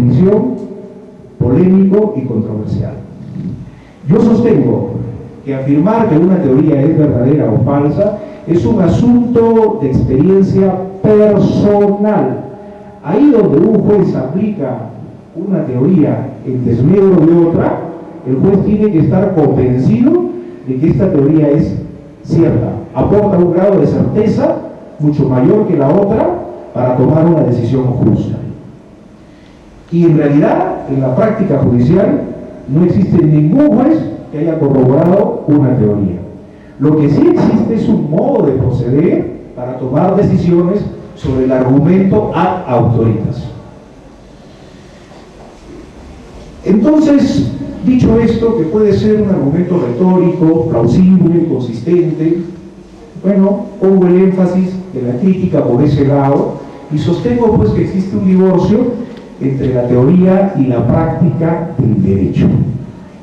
definición, polémico y controversial. Yo sostengo que afirmar que una teoría es verdadera o falsa es un asunto de experiencia personal. Ahí donde un juez aplica una teoría en desmedro de otra, el juez tiene que estar convencido de que esta teoría es cierta, aporta un grado de certeza mucho mayor que la otra para tomar una decisión justa. Y en realidad, en la práctica judicial, no existe ningún juez que haya corroborado una teoría. Lo que sí existe es un modo de proceder para tomar decisiones sobre el argumento ad autoritas. Entonces, dicho esto, que puede ser un argumento retórico, plausible, consistente, bueno, pongo el énfasis de la crítica por ese lado y sostengo pues que existe un divorcio entre la teoría y la práctica del derecho.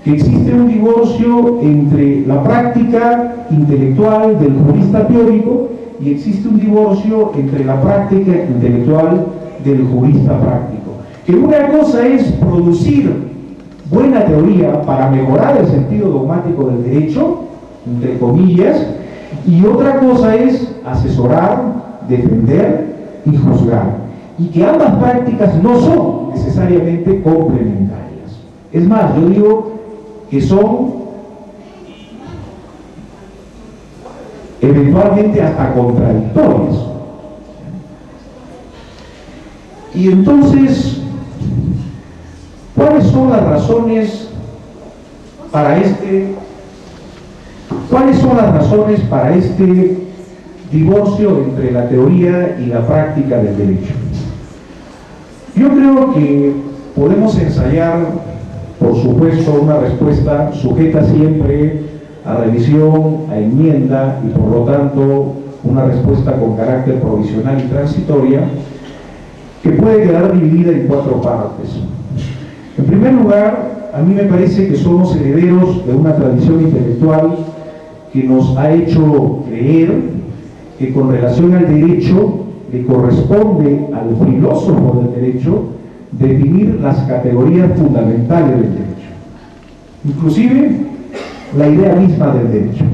Que existe un divorcio entre la práctica intelectual del jurista teórico y existe un divorcio entre la práctica intelectual del jurista práctico. Que una cosa es producir buena teoría para mejorar el sentido dogmático del derecho, entre comillas, y otra cosa es asesorar, defender y juzgar. Y que ambas prácticas no son necesariamente complementarias. Es más, yo digo que son eventualmente hasta contradictorias. Y entonces, ¿cuáles son las razones para este divorcio entre la teoría y la práctica del derecho? Yo creo que podemos ensayar, por supuesto, una respuesta sujeta siempre a revisión, a enmienda y por lo tanto una respuesta con carácter provisional y transitoria que puede quedar dividida en 4 partes. En primer lugar, a mí me parece que somos herederos de una tradición intelectual que nos ha hecho creer que con relación al derecho le corresponde al filósofo del derecho definir las categorías fundamentales del derecho, inclusive la idea misma del derecho.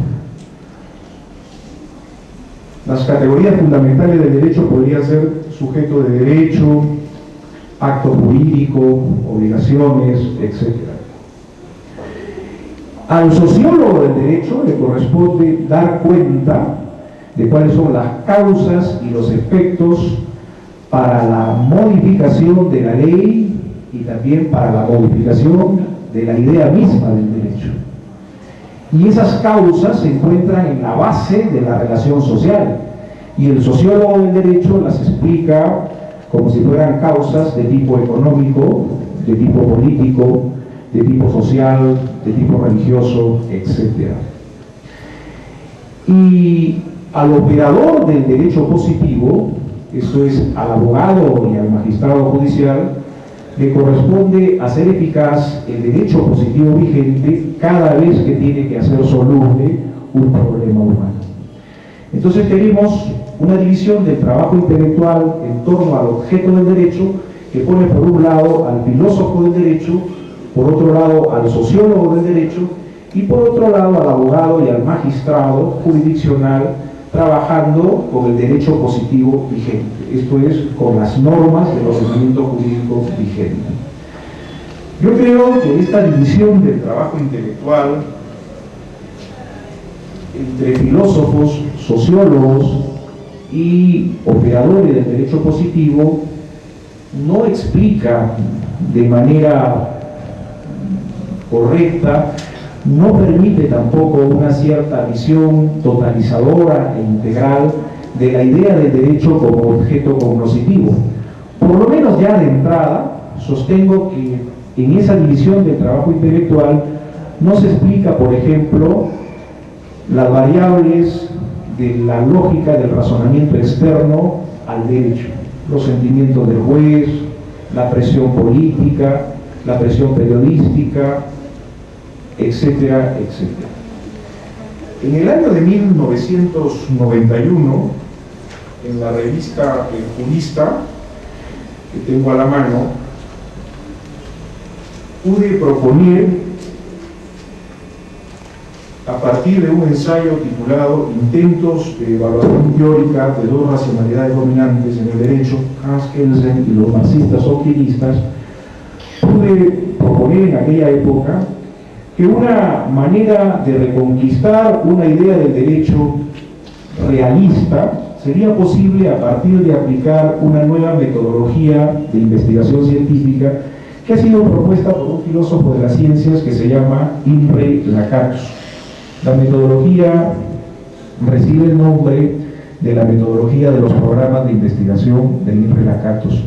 Las categorías fundamentales del derecho podrían ser sujeto de derecho, acto jurídico, obligaciones, etc. Al sociólogo del derecho le corresponde dar cuenta de cuáles son las causas y los efectos para la modificación de la ley y también para la modificación de la idea misma del derecho. Y esas causas se encuentran en la base de la relación social. Y el sociólogo del derecho las explica como si fueran causas de tipo económico, de tipo político, de tipo social, de tipo religioso, etc. Y al operador del derecho positivo, esto es, al abogado y al magistrado judicial, le corresponde hacer eficaz el derecho positivo vigente cada vez que tiene que hacer soluble un problema humano. Entonces tenemos una división del trabajo intelectual en torno al objeto del derecho que pone por un lado al filósofo del derecho, por otro lado al sociólogo del derecho y por otro lado al abogado y al magistrado jurisdiccional trabajando con el derecho positivo vigente, esto es, con las normas del ordenamiento jurídico vigente. Yo creo que esta división del trabajo intelectual entre filósofos, sociólogos y operadores del derecho positivo no explica de manera correcta, no permite tampoco una cierta visión totalizadora e integral de la idea del derecho como objeto cognoscitivo. Por lo menos ya de entrada, sostengo que en esa división del trabajo intelectual no se explica, por ejemplo, las variables de la lógica del razonamiento externo al derecho, los sentimientos del juez, la presión política, la presión periodística, etcétera, etcétera. En el año de 1991, en la revista El Jurista, que tengo a la mano, pude proponer, a partir de un ensayo titulado Intentos de evaluación teórica de dos racionalidades dominantes en el derecho, Hans Kelsen y los marxistas optimistas, pude proponer en aquella época que una manera de reconquistar una idea del derecho realista sería posible a partir de aplicar una nueva metodología de investigación científica que ha sido propuesta por un filósofo de las ciencias que se llama Imre Lakatos. La metodología recibe el nombre de la metodología de los programas de investigación de Imre Lakatos.